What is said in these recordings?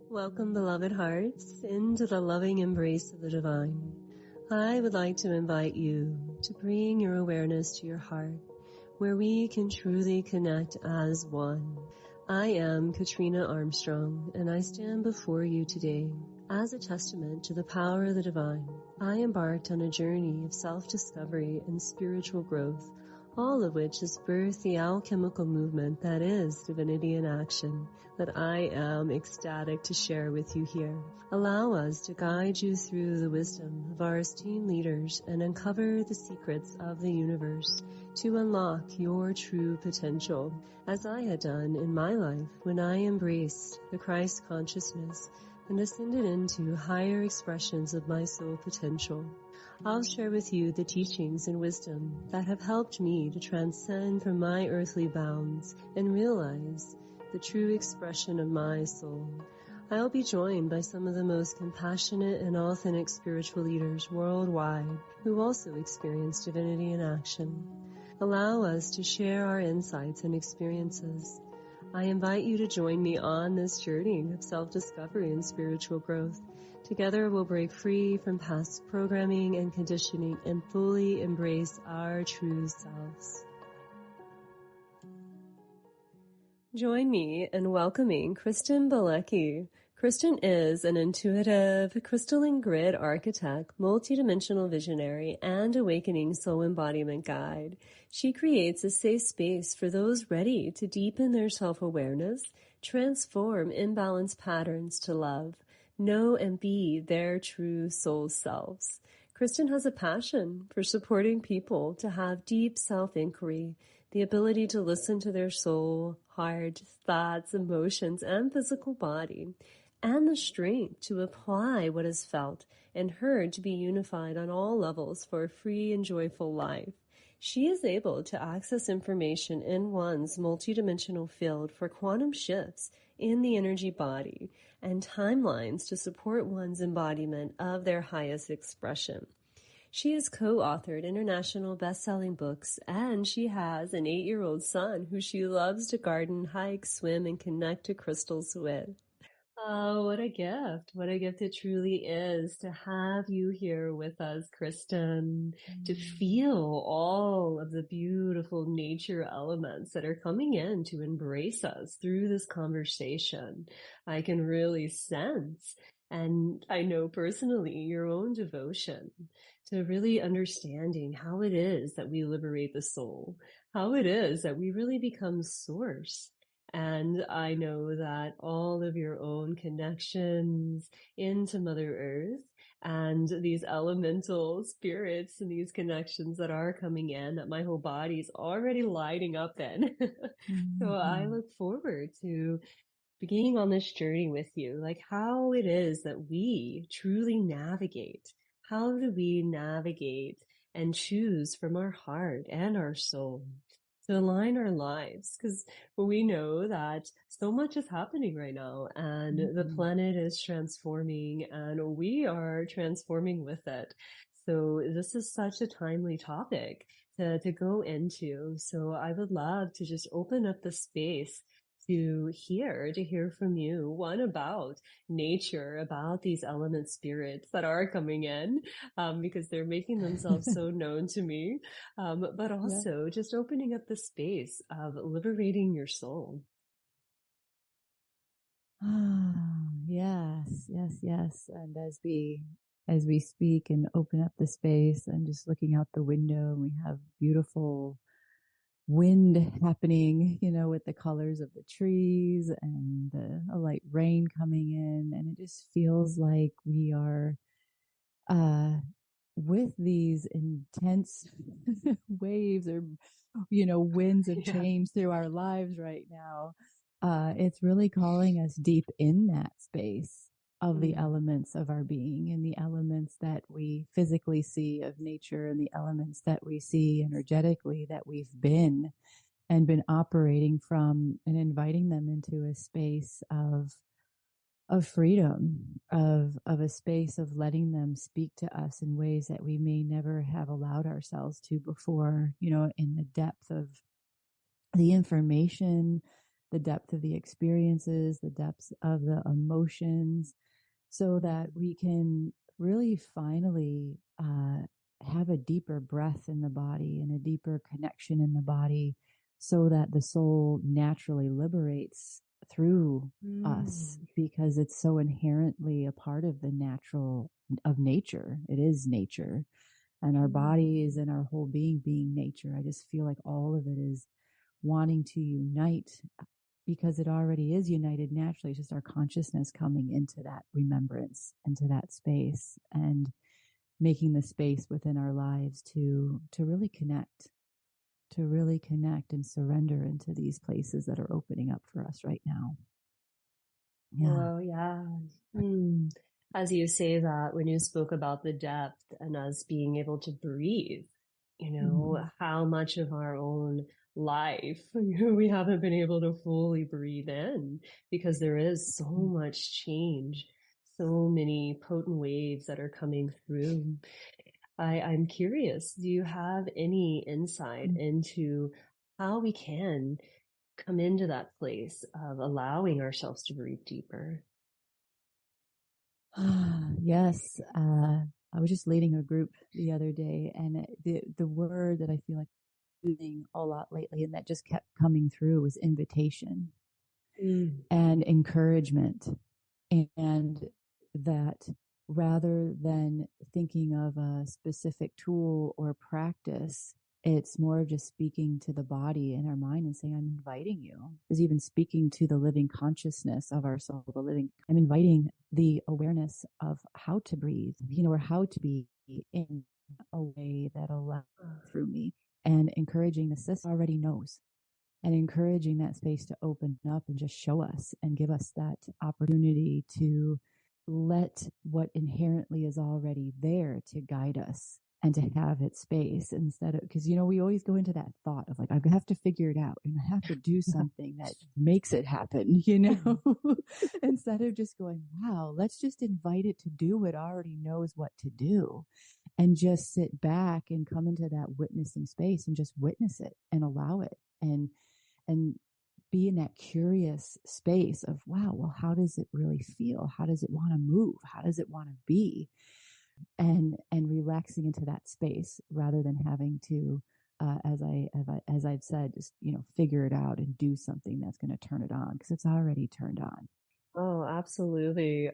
Welcome, beloved hearts, into the loving embrace of the divine. I would like to invite you to bring your awareness to your heart, where we can truly connect as one. I am Katrina Armstrong, and I stand before you today as a testament to the power of the divine. I embarked on a journey of self-discovery and spiritual growth, all of which has birthed the alchemical movement that is Divinity in Action, that I am ecstatic to share with you here. Allow us to guide you through the wisdom of our esteemed leaders and uncover the secrets of the universe to unlock your true potential, as I had done in my life when I embraced the Christ consciousness and ascended into higher expressions of my soul potential. I'll share with you the teachings and wisdom that have helped me to transcend from my earthly bounds and realize the true expression of my soul. I'll be joined by some of the most compassionate and authentic spiritual leaders worldwide who also experience divinity in action. Allow us to share our insights and experiences. I invite you to join me on this journey of self-discovery and spiritual growth. Together we'll break free from past programming and conditioning and fully embrace our true selves. Join me in welcoming Kristen Bielecki. Kristen is an intuitive, crystalline grid architect, multidimensional visionary, and awakening soul embodiment guide. She creates a safe space for those ready to deepen their self-awareness, transform imbalanced patterns to love, know and be their true soul selves. Kristen has a passion for supporting people to have deep self-inquiry, the ability to listen to their soul, heart, thoughts, emotions, and physical body, and the strength to apply what is felt and heard to be unified on all levels for a free and joyful life. She is able to access information in one's multidimensional field for quantum shifts in the energy body and timelines to support one's embodiment of their highest expression. She has co-authored international best-selling books, and she has an 8-year-old son who she loves to garden, hike, swim, and connect to crystals with. Oh, what a gift. What a gift it truly is to have you here with us, Kristen, to feel all of the beautiful nature elements that are coming in to embrace us through this conversation. I can really sense, and I know personally, your own devotion to really understanding how it is that we liberate the soul, how it is that we really become source. And I know that all of your own connections into Mother Earth and these elemental spirits and these connections that are coming in, that my whole body's already lighting up in. So I look forward to beginning on this journey with you, like how it is that we truly navigate. How do we navigate and choose from our heart and our soul to align our lives? Because we know that so much is happening right now, and the planet is transforming, and we are transforming with it. So this is such a timely topic to go into. So I would love to just open up the space to hear from you, one, about nature, about these element spirits that are coming in, because they're making themselves so known to me, but also just opening up the space of liberating your soul. Yes. And as we speak and open up the space, I'm just looking out the window, and we have beautiful wind happening, with the colors of the trees and a light rain coming in. And it just feels like we are, with these intense waves or, winds of change through our lives right now. It's really calling us deep in that space of the elements of our being, and the elements that we physically see of nature, and the elements that we see energetically that we've been operating from, and inviting them into a space of freedom, of a space of letting them speak to us in ways that we may never have allowed ourselves to before, in the depth of the information the depth of the experiences, the depths of the emotions, so that we can really finally have a deeper breath in the body and a deeper connection in the body, so that the soul naturally liberates through us, because it's so inherently a part of the natural of nature. It is nature, and our bodies and our whole being nature. I just feel like all of it is wanting to unite, because it already is united naturally. It's just our consciousness coming into that remembrance, into that space, and making the space within our lives to really connect, and surrender into these places that are opening up for us right now. Yeah. Oh, yeah. As you say that, when you spoke about the depth and us being able to breathe, how much of our own life we haven't been able to fully breathe in, because there is so much change, so many potent waves that are coming through. I'm curious, do you have any insight into how we can come into that place of allowing ourselves to breathe deeper? Yes. I was just leading a group the other day, and the word that I feel like using a lot lately, and that just kept coming through, was invitation and encouragement. And that, rather than thinking of a specific tool or practice, it's more of just speaking to the body and our mind and saying, I'm inviting you. Is even speaking to the living consciousness of our soul, I'm inviting the awareness of how to breathe, or how to be in a way that allows through me, and encouraging the system already knows, and encouraging that space to open up and just show us and give us that opportunity to let what inherently is already there to guide us and to have its space, instead of, because, we always go into that thought of like, I have to figure it out and I have to do something that makes it happen, instead of just going, wow, let's just invite it to do what already knows what to do, and just sit back and come into that witnessing space and just witness it and allow it, and be in that curious space of, wow, well, how does it really feel? How does it want to move? How does it want to be? And relaxing into that space, rather than having to, as I've said, just, figure it out and do something that's going to turn it on, because it's already turned on. Oh, absolutely.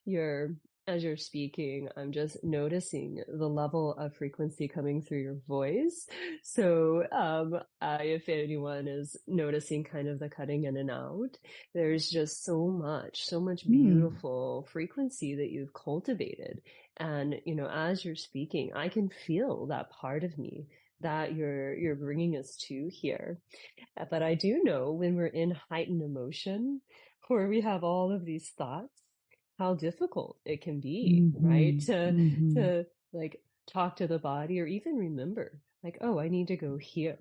You're, as you're speaking, I'm just noticing the level of frequency coming through your voice. So, if anyone is noticing kind of the cutting in and out, there's just so much beautiful frequency that you've cultivated. And, as you're speaking, I can feel that part of me that you're bringing us to here. But I do know when we're in heightened emotion, where we have all of these thoughts, how difficult it can be, right? To like talk to the body, or even remember, like, oh, I need to go here.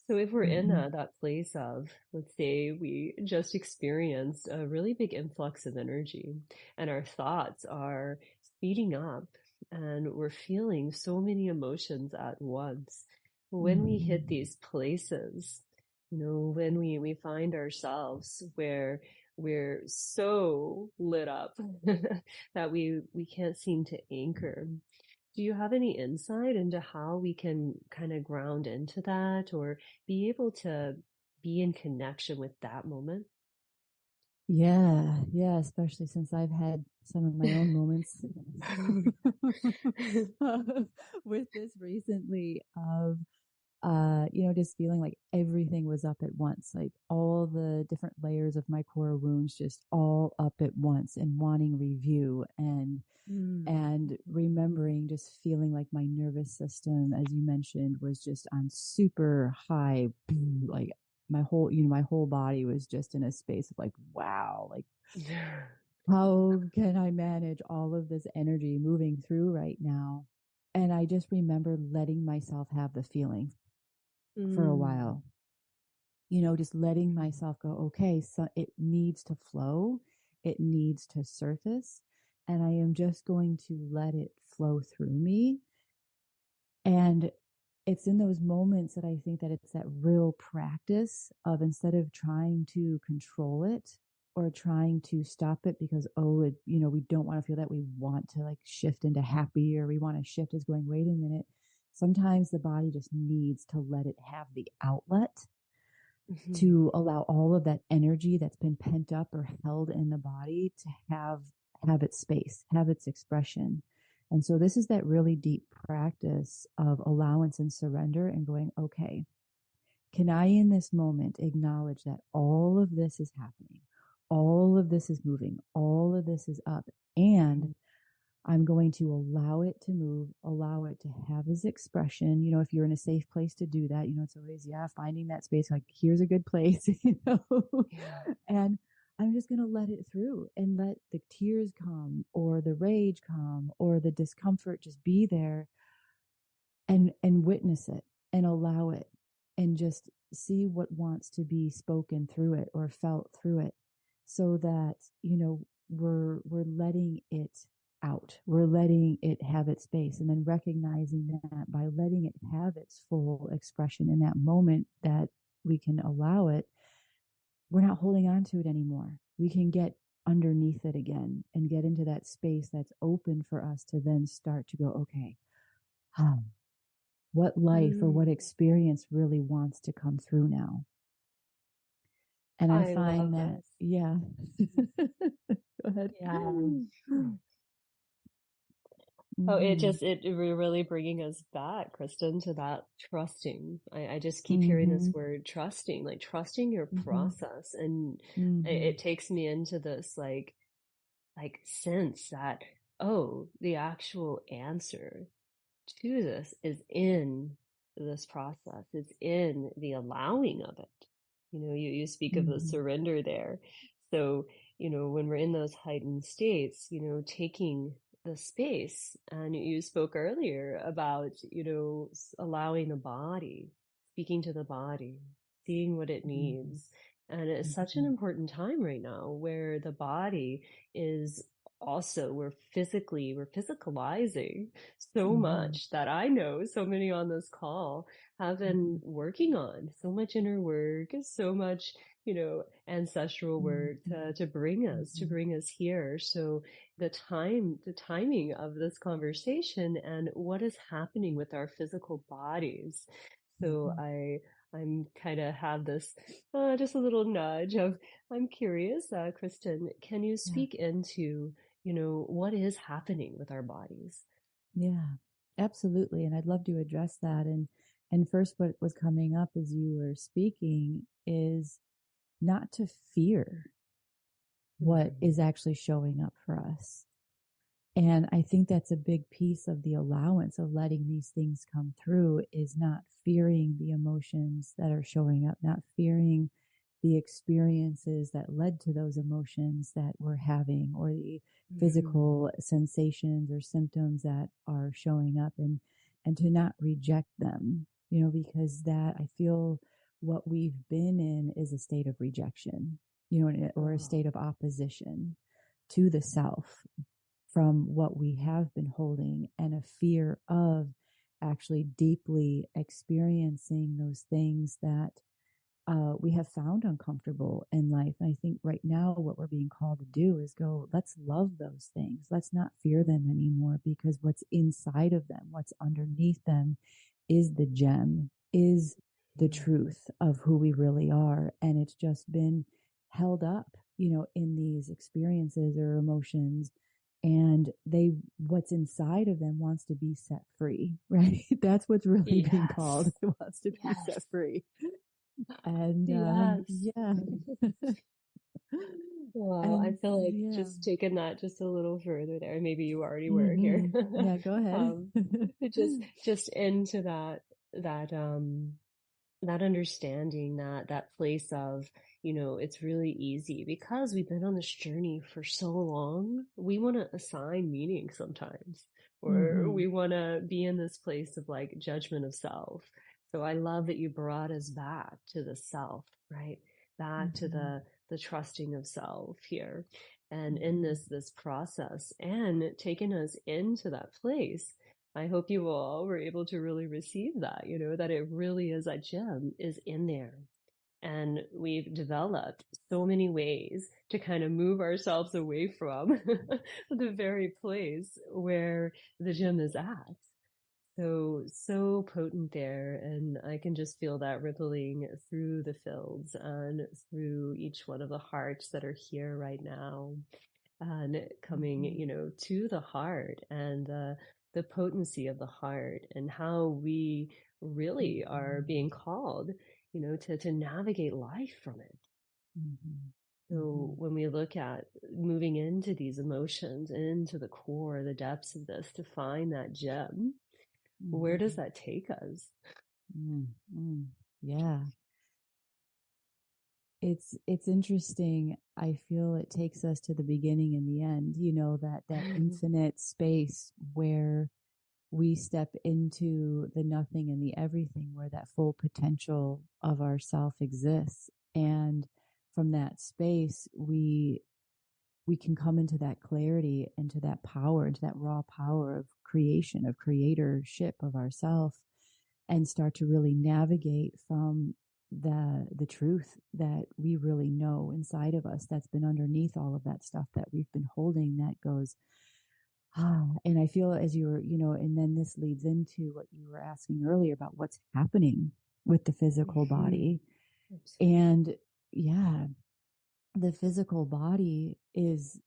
So if we're in that place of, let's say we just experienced a really big influx of energy and our thoughts are speeding up and we're feeling so many emotions at once, when we hit these places, when we find ourselves where we're so lit up that we can't seem to anchor, do you have any insight into how we can kind of ground into that, or be able to be in connection with that moment? Yeah, especially since I've had some of my own moments with this recently, of just feeling like everything was up at once, like all the different layers of my core wounds just all up at once, and wanting review, and remembering, just feeling like my nervous system, as you mentioned, was just on super high, like my whole body was just in a space of like, wow, like, how can I manage all of this energy moving through right now? And I just remember letting myself have the feeling for a while, just letting myself go, okay, so it needs to flow, it needs to surface, and I am just going to let it flow through me. And it's in those moments that I think that it's that real practice of, instead of trying to control it or trying to stop it because, oh, it, we don't want to feel that, we want to like shift into happy, or we want to shift as going, wait a minute. Sometimes the body just needs to let it have the outlet to allow all of that energy that's been pent up or held in the body to have its space, have its expression. And so this is that really deep practice of allowance and surrender and going, okay, can I in this moment acknowledge that all of this is happening? All of this is moving. All of this is up. And I'm going to allow it to move, allow it to have its expression. If you're in a safe place to do that, it's always, finding that space, like, here's a good place, and I'm just going to let it through and let the tears come or the rage come or the discomfort just be there, and witness it and allow it and just see what wants to be spoken through it or felt through it, so that, we're letting it out. We're letting it have its space, and then recognizing that by letting it have its full expression in that moment that we can allow it, we're not holding on to it anymore. We can get underneath it again and get into that space that's open for us to then start to go, okay, what life or what experience really wants to come through now? And I find that, yeah. Go ahead. Yeah. Oh, it really bringing us back, Kristen, to that trusting. I just keep hearing this word trusting, like trusting your process. And it takes me into this like sense that, oh, the actual answer to this is in this process. It's in the allowing of it. You speak of the surrender there. So, when we're in those heightened states, taking the space, and you spoke earlier about, allowing the body, speaking to the body, seeing what it needs. And it's such an important time right now where the body is also, we're physicalizing so much that I know so many on this call have been working on, so much inner work, so much, ancestral work to bring us here. So the timing of this conversation and what is happening with our physical bodies. So I'm kind of have this, just a little nudge of, I'm curious, Kristen, can you speak into, what is happening with our bodies? Yeah, absolutely. And I'd love to address that. And first, what was coming up as you were speaking is not to fear what is actually showing up for us. And I think that's a big piece of the allowance of letting these things come through, is not fearing the emotions that are showing up, not fearing the experiences that led to those emotions that we're having, or the physical sensations or symptoms that are showing up, and to not reject them, because that, I feel, what we've been in is a state of rejection, or a state of opposition to the self from what we have been holding, and a fear of actually deeply experiencing those things that we have found uncomfortable in life. And I think right now what we're being called to do is go, let's love those things. Let's not fear them anymore, because what's inside of them, what's underneath them, is the gem, is the truth of who we really are. And it's just been held up, in these experiences or emotions. And what's inside of them wants to be set free, right? That's what's really being called. It wants to be set free. And yeah. Wow, I feel like just taking that just a little further there. Maybe you already were here. Yeah, go ahead. Just into that understanding, that place of, it's really easy because we've been on this journey for so long. We want to assign meaning sometimes, or we want to be in this place of like judgment of self. So I love that you brought us back to the self, right? Back to the trusting of self here. And in this process, and taking us into that place I hope you all were able to really receive that, that it really is, that gem is in there. And we've developed so many ways to kind of move ourselves away from the very place where the gem is at. So potent there. And I can just feel that rippling through the fields and through each one of the hearts that are here right now and coming, to the heart and the potency of the heart and how we really are being called, to navigate life from it. So when we look at moving into these emotions, into the core, the depths of this, to find that gem, where does that take us? Yeah. It's interesting. I feel it takes us to the beginning and the end, that infinite space where we step into the nothing and the everything, where that full potential of ourself exists. And from that space, we can come into that clarity, into that power, into that raw power of creation, of creatorship of ourself, and start to really navigate from the truth that we really know inside of us, that's been underneath all of that stuff that we've been holding, that goes, and I feel as you were, and then this leads into what you were asking earlier about what's happening with the physical body. Absolutely. And yeah, the physical body is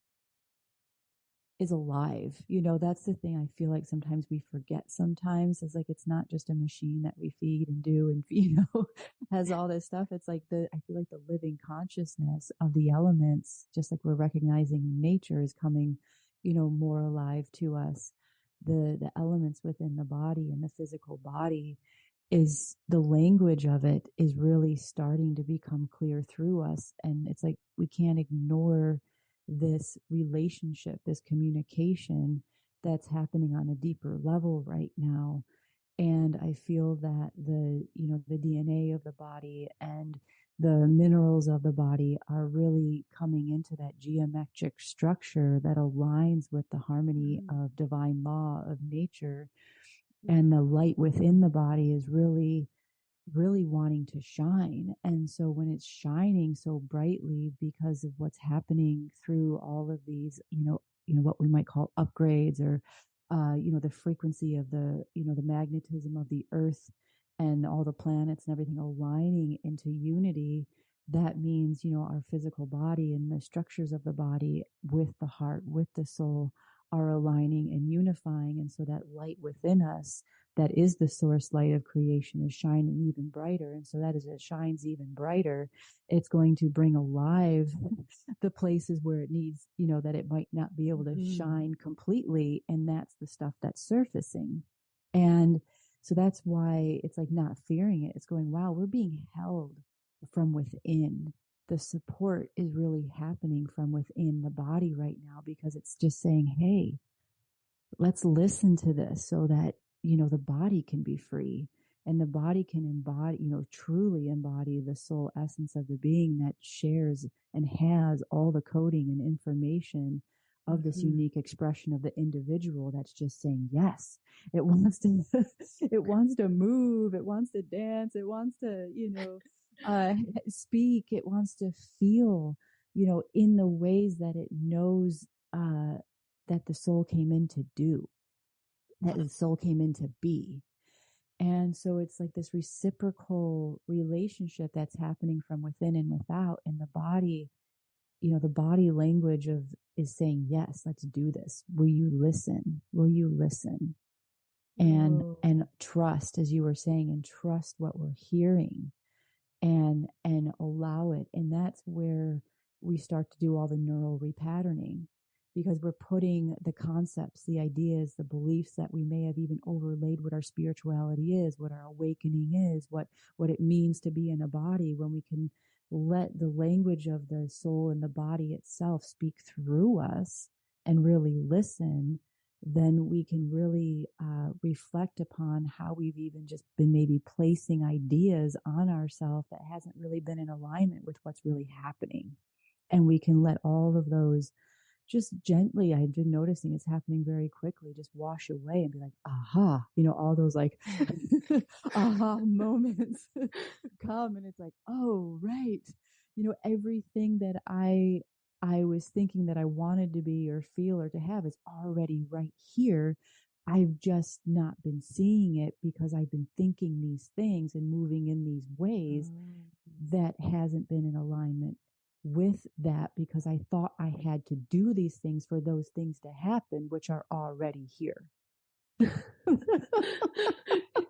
alive. That's the thing I feel like sometimes we forget sometimes. It's like, it's not just a machine that we feed and do and, has all this stuff. It's like I feel like the living consciousness of the elements, just like we're recognizing nature is coming, more alive to us. The elements within the body and the physical body is the language of it is really starting to become clear through us. And it's like, we can't ignore this relationship, this communication that's happening on a deeper level right now. And I feel that the DNA of the body and the minerals of the body are really coming into that geometric structure that aligns with the harmony of divine law of nature. And the light within the body is really wanting to shine. And so when it's shining so brightly because of what's happening through all of these, what we might call upgrades, or, the frequency of the magnetism of the earth and all the planets and everything aligning into unity, that means, our physical body and the structures of the body with the heart, with the soul, are aligning and unifying. And so that light within us, that is the source light of creation, is shining even brighter. And so that as it shines even brighter, it's going to bring alive the places where it needs, that it might not be able to shine completely. And that's the stuff that's surfacing. And so that's why it's like not fearing it. It's going, wow, we're being held from within. The support is really happening from within the body right now, because it's just saying, hey, let's listen to this so that, the body can be free and the body can embody, truly embody the soul essence of the being that shares and has all the coding and information of this unique expression of the individual that's just saying yes. It wants to it wants to move, it wants to dance, it wants to, speak, it wants to feel, in the ways that it knows that the soul came in to do, that the soul came in to be. And so it's like this reciprocal relationship that's happening from within and without. And the body, the body language of is saying, yes, let's do this. Will you listen? Will you listen? And trust, as you were saying, and trust what we're hearing and allow it. And that's where we start to do all the neural repatterning, because we're putting the concepts, the ideas, the beliefs that we may have even overlaid what our spirituality is, what our awakening is, what it means to be in a body, when we can let the language of the soul and the body itself speak through us and really listen, then we can really reflect upon how we've even just been maybe placing ideas on ourselves that hasn't really been in alignment with what's really happening. And we can let all of those just gently, I've been noticing it's happening very quickly, just wash away and be like, aha, all those like aha moments come, and it's like, oh, right. Everything that I was thinking that I wanted to be or feel or to have is already right here. I've just not been seeing it because I've been thinking these things and moving in these ways that hasn't been in alignment with that, because I thought I had to do these things for those things to happen, which are already here.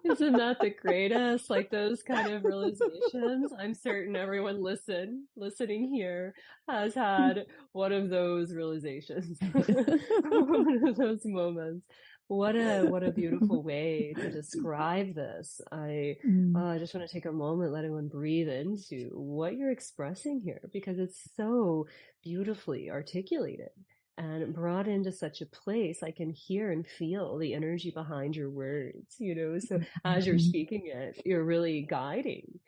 Isn't that the greatest? Like those kind of realizations. I'm certain everyone listening here has had one of those realizations, one of those moments. What a beautiful way to describe this. I just want to take a moment, let everyone breathe into what you're expressing here, because it's so beautifully articulated and brought into such a place. I can hear and feel the energy behind your words, So as you're speaking it, you're really guiding,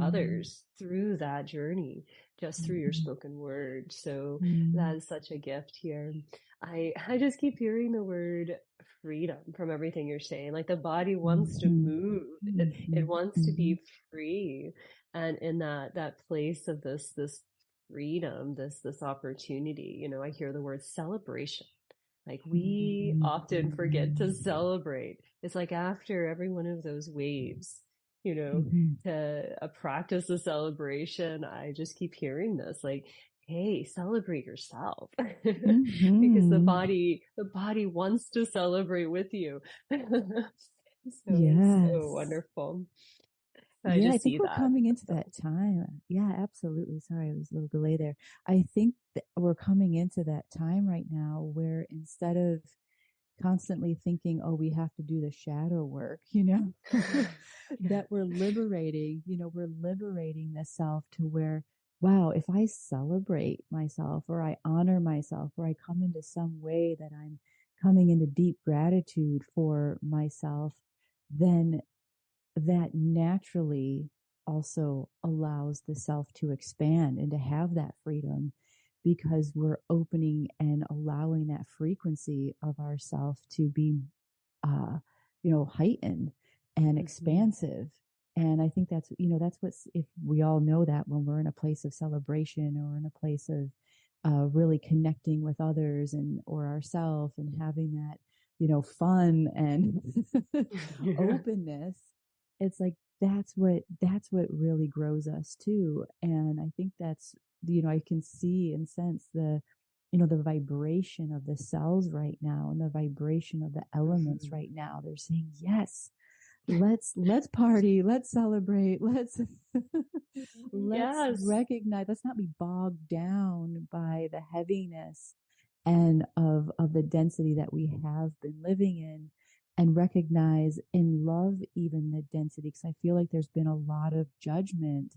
others through that journey just through your spoken word. So that is such a gift here. I just keep hearing the word freedom from everything you're saying. Like the body wants to move. It wants to be free. And in that place of this freedom, this opportunity. I hear the word celebration. Like we often forget to celebrate. It's like after every one of those waves, to practice a celebration, I just keep hearing this, like, hey, celebrate yourself. Because the body wants to celebrate with you. So it's Yes. so wonderful. I Yeah, I just think see we're that. coming into So. that time. Yeah, absolutely. Sorry, I was a little delay there. I think that we're coming into that time right now where instead of constantly thinking, oh, we have to do the shadow work, that we're liberating the self to where, wow, if I celebrate myself or I honor myself or I come into some way that I'm coming into deep gratitude for myself, then that naturally also allows the self to expand and to have that freedom, because we're opening and allowing that frequency of ourself to be heightened and expansive. And I think that's what's, if we all know that when we're in a place of celebration or in a place of really connecting with others and or ourselves and having that fun and openness, it's like that's what really grows us too. And I think that's, I can see and sense the vibration of the cells right now and the vibration of the elements right now. They're saying, yes, let's party, let's celebrate, let's Yes. recognize, let's not be bogged down by the heaviness and of the density that we have been living in, and recognize and love even the density, because I feel like there's been a lot of judgment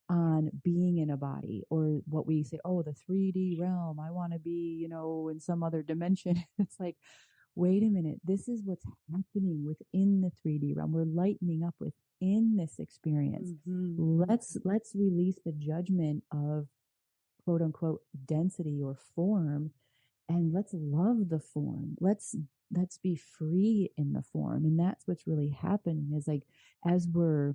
on being in a body, or what we say, oh, the 3D realm, I want to be, in some other dimension. It's like, wait a minute, this is what's happening within the 3D realm. We're lightening up within this experience. Let's release the judgment of quote unquote density or form, and let's love the form. Let's be free in the form. And that's what's really happening, is like, as we're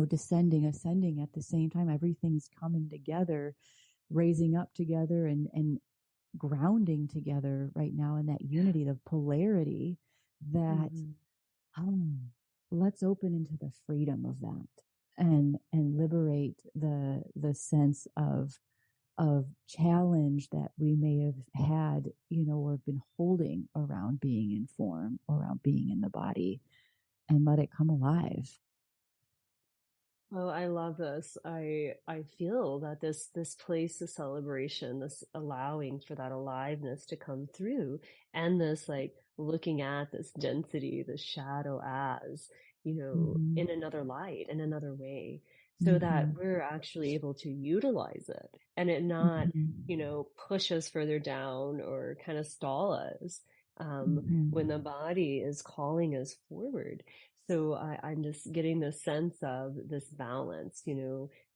descending, ascending at the same time, everything's coming together, raising up together, and grounding together right now in that unity, the polarity that, let's open into the freedom of that, and liberate the sense of challenge that we may have had, or been holding around being in form, around being in the body, and let it come alive. Oh, I love this. I feel that this place of celebration, this allowing for that aliveness to come through, and this like looking at this density, the shadow as, in another light, in another way, so that we're actually able to utilize it and it not, push us further down or kind of stall us, when the body is calling us forward. So I'm just getting the sense of this balance,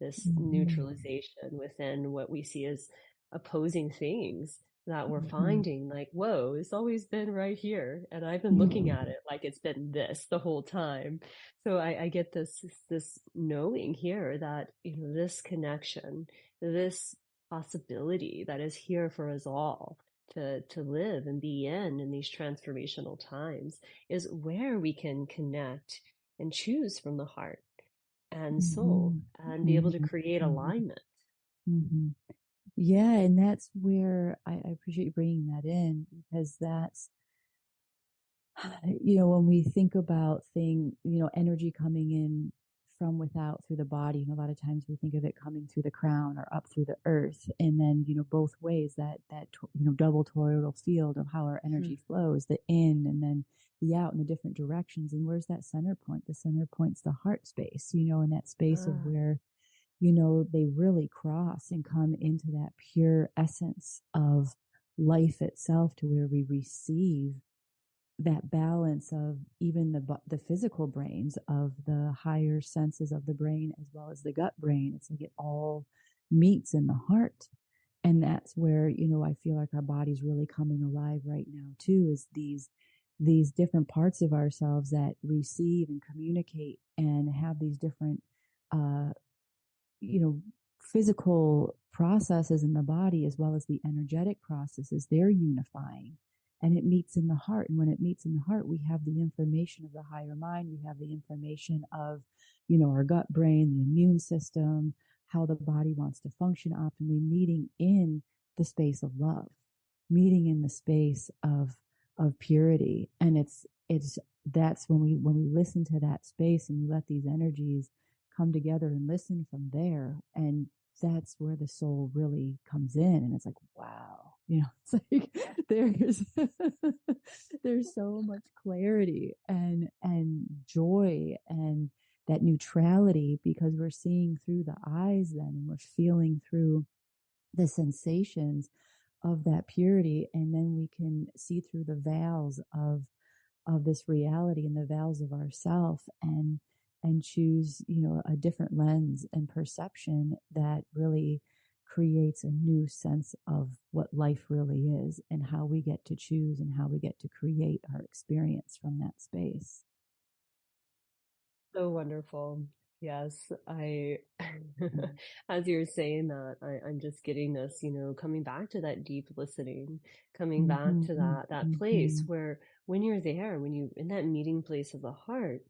this neutralization within what we see as opposing things. that we're Mm-hmm. finding like, whoa, it's always been right here. And I've been looking Mm-hmm. at it like it's been this the whole time. So I get this knowing here that, this connection, this possibility that is here for us all to live and be in these transformational times is where we can connect and choose from the heart and soul Mm-hmm. and be able to Mm-hmm. create alignment. Mm-hmm. Yeah, and that's where I appreciate you bringing that in, because that's, when we think about energy coming in from without through the body, and a lot of times we think of it coming through the crown or up through the earth, and then, both ways, that double toroidal field of how our energy flows, the in and then the out in the different directions. And where's that center point? The center point's the heart space, in that space of Ah, where, they really cross and come into that pure essence of life itself, to where we receive that balance of even the physical brains of the higher senses of the brain, as well as the gut brain. It's like it all meets in the heart. And that's where, I feel like our body's really coming alive right now too, is these different parts of ourselves that receive and communicate and have these different, uh, you know, physical processes in the body, as well as the energetic processes. They're unifying, and it meets in the heart. And when it meets in the heart, we have the information of the higher mind. We have the information of, our gut brain, the immune system, how the body wants to function optimally, meeting in the space of love, meeting in the space of purity. And it's that's when we listen to that space and we let these energies come together and listen from there. And that's where the soul really comes in. And it's like, wow, it's like there's there's so much clarity and joy and that neutrality, because we're seeing through the eyes then, and we're feeling through the sensations of that purity. And then we can see through the veils of this reality and the veils of ourself, and choose, a different lens and perception that really creates a new sense of what life really is, and how we get to choose and how we get to create our experience from that space. so wonderful. Yes, as you're saying that, I'm just getting this, coming back to that deep listening, coming back Mm-hmm, to that place mm-hmm. where when you're there, when you in that meeting place of the heart,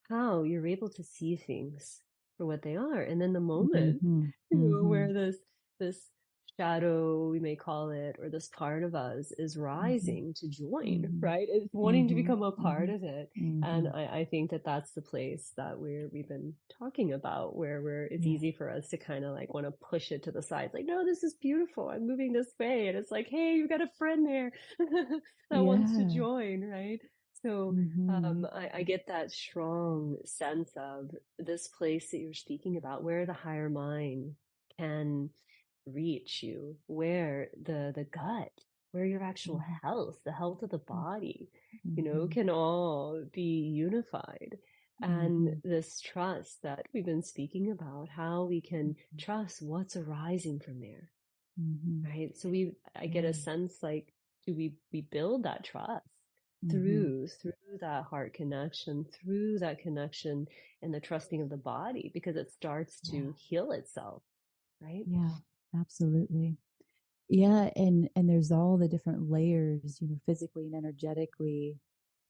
how you're able to see things for what they are. And then the moment, Mm-hmm, mm-hmm. where this shadow, we may call it, or this part of us is Mm-hmm. rising to join, Mm-hmm. right? It's wanting to Mm-hmm. become a part Mm-hmm. of it. And Mm-hmm. I think that that's the place that we've been talking about, where it's Yeah. easy for us to kind of like want to push it to the side. Like, no, this is beautiful. I'm moving this way. And it's like, hey, you've got a friend there that wants to Yeah. join, right? So Mm-hmm. I get that strong sense of this place that you're speaking about, where the higher mind can reach you, where the gut, where your actual Mm-hmm. health, the health of the body, Mm-hmm. can all be unified. And Mm-hmm. this trust that we've been speaking about, how we can trust what's arising from there, Mm-hmm. right? So I get Yeah. a sense like, do we build that trust Mm-hmm. through that heart connection, through that connection and the trusting of the body, because it starts Yeah. to heal itself, right? Yeah. Absolutely. Yeah, and there's all the different layers, physically and energetically,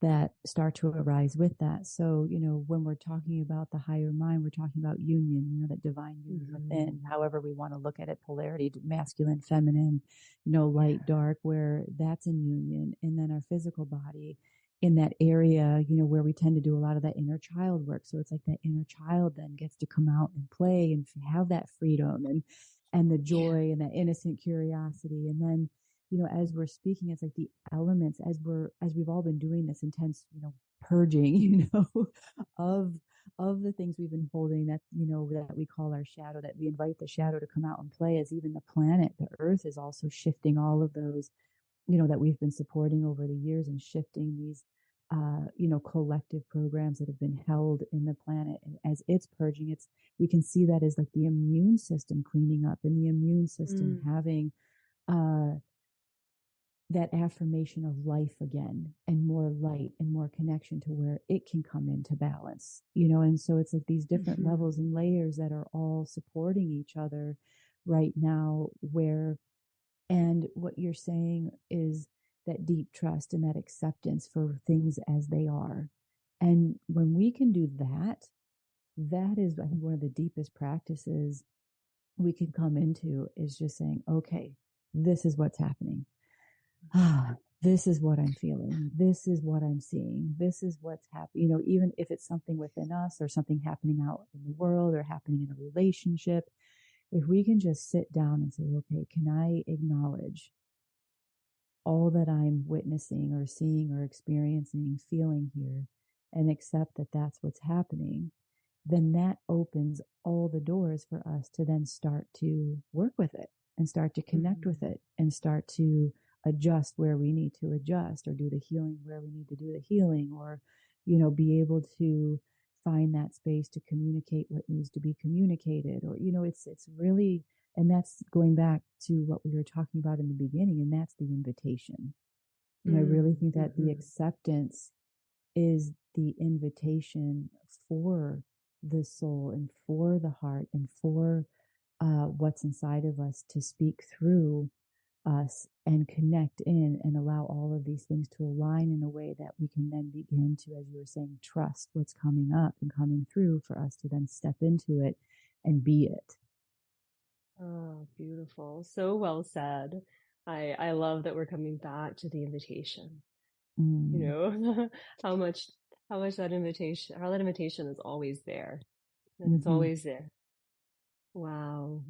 that start to arise with that. So, when we're talking about the higher mind, we're talking about union, that divine union Mm-hmm. within, however we want to look at it, polarity, masculine, feminine, light, Yeah. dark, where that's in union. And then our physical body in that area, where we tend to do a lot of that inner child work. So it's like that inner child then gets to come out and play and have that freedom and the Yeah. joy and that innocent curiosity. And then, as we're speaking, it's like the elements, as we've all been doing this intense, purging, of the things we've been holding, that, that we call our shadow, that we invite the shadow to come out and play. As even the planet, the earth, is also shifting all of those, that we've been supporting over the years, and shifting these, collective programs that have been held in the planet. And as it's purging, we can see that as like the immune system cleaning up, and the immune system Mm. having, uh, that affirmation of life again, and more light and more connection to where it can come into balance, and so it's like these different levels and layers that are all supporting each other right now, and what you're saying is that deep trust and that acceptance for things as they are. And when we can do that, that is, I think, one of the deepest practices we can come into, is just saying, okay, this is what's happening. This is what I'm feeling. This is what I'm seeing. This is what's happening. Even if it's something within us or something happening out in the world or happening in a relationship, if we can just sit down and say, okay, can I acknowledge all that I'm witnessing or seeing or experiencing, feeling here, and accept that that's what's happening, then that opens all the doors for us to then start to work with it and start to connect with it and start to adjust where we need to adjust, or do the healing where we need to do the healing, or, be able to find that space to communicate what needs to be communicated, or, it's really, and that's going back to what we were talking about in the beginning, and that's the invitation. I really think that the acceptance is the invitation for the soul and for the heart and for what's inside of us to speak through us and connect in and allow all of these things to align in a way that we can then begin to, as you were saying, trust what's coming up and coming through for us to then step into it and be it. Oh, beautiful. So well said. I love that we're coming back to the invitation. You know, how much how that invitation is always there. And it's always there. Wow.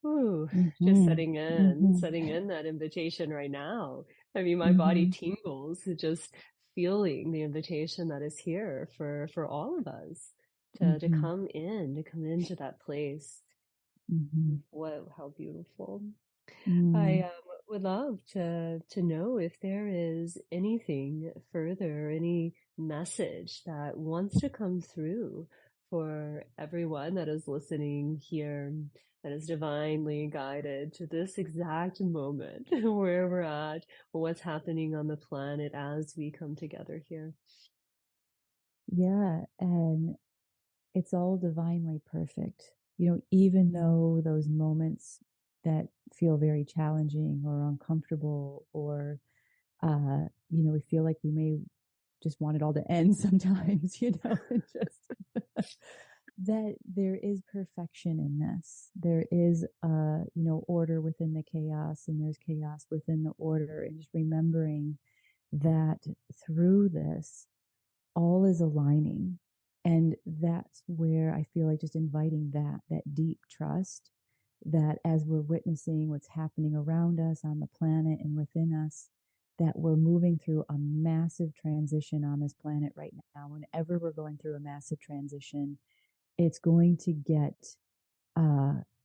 Ooh, just setting in that invitation right now. I mean, my body tingles just feeling the invitation that is here for all of us to come into that place. What, how beautiful. I would love to know if there is anything further, any message that wants to come through for everyone that is listening here, that is divinely guided to this exact moment where we're at, what's happening on the planet as we come together here. Yeah, and it's all divinely perfect. Even though those moments that feel very challenging or uncomfortable, or, we feel like we may just want it all to end sometimes, and just that there is perfection in this. There is, order within the chaos, and there's chaos within the order, and just remembering that through this, all is aligning. And that's where I feel like just inviting that deep trust, that as we're witnessing what's happening around us on the planet and within us, that we're moving through a massive transition on this planet right now. Whenever we're going through a massive transition, it's going to get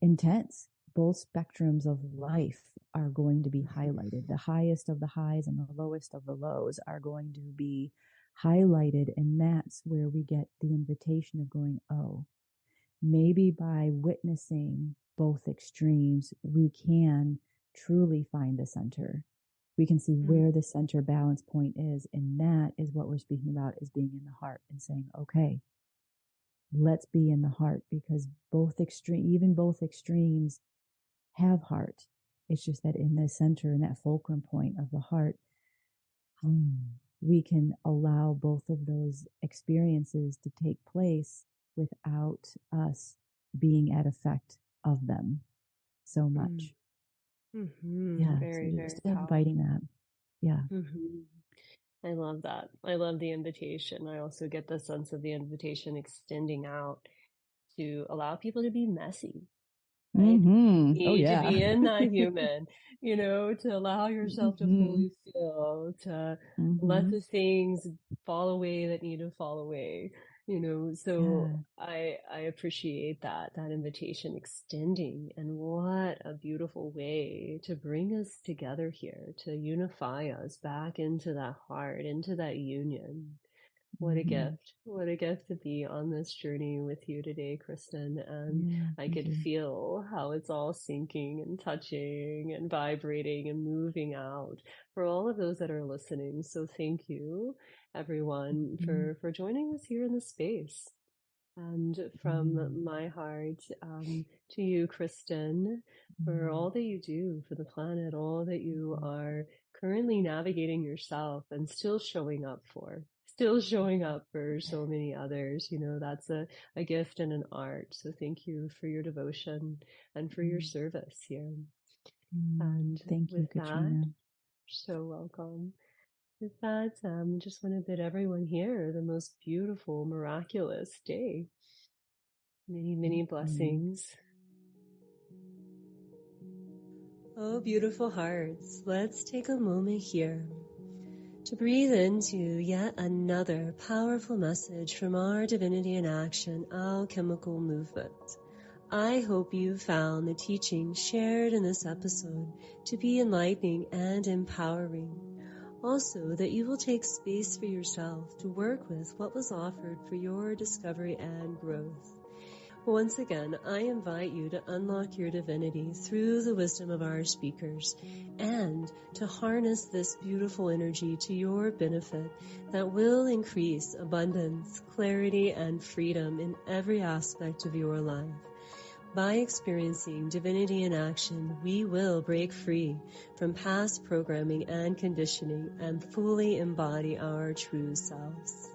intense. Both spectrums of life are going to be highlighted. The highest of the highs and the lowest of the lows are going to be highlighted. And that's where we get the invitation of going, oh, maybe by witnessing both extremes, we can truly find the center. We can see where the center balance point is. And that is what we're speaking about, is being in the heart and saying, okay, let's be in the heart, because both extremes have heart. It's just that in the center, in that fulcrum point of the heart, we can allow both of those experiences to take place without us being at effect of them so much. Yeah. Very, So very just inviting powerful. that. Yeah. I love that. I love the invitation. I also get the sense of the invitation extending out to allow people to be messy, right? Oh Need to yeah. be in that human, to allow yourself to fully feel, to let the things fall away that need to fall away, so Yeah. I appreciate that invitation extending, and what a beautiful way to bring us together here, to unify us back into that heart, into that union. What a gift. What a gift to be on this journey with you today, Kristen. And I could feel how it's all sinking and touching and vibrating and moving out for all of those that are listening. So thank you, everyone, for joining us here in the space. And from my heart to you, Kristen, for all that you do for the planet, all that you are currently navigating yourself and still showing up for so many others. You know, that's a gift and an art. So thank you for your devotion and for your service here. And thank you, Katrina. That, so welcome. With that, just want to bid everyone here the most beautiful, miraculous day. Many, many blessings. Oh, beautiful hearts, let's take a moment here to breathe into yet another powerful message from our Divinity in Action alchemical movement. I hope you found the teaching shared in this episode to be enlightening and empowering. Also, that you will take space for yourself to work with what was offered for your discovery and growth. Once again, I invite you to unlock your divinity through the wisdom of our speakers and to harness this beautiful energy to your benefit that will increase abundance, clarity, and freedom in every aspect of your life. By experiencing divinity in action, we will break free from past programming and conditioning and fully embody our true selves.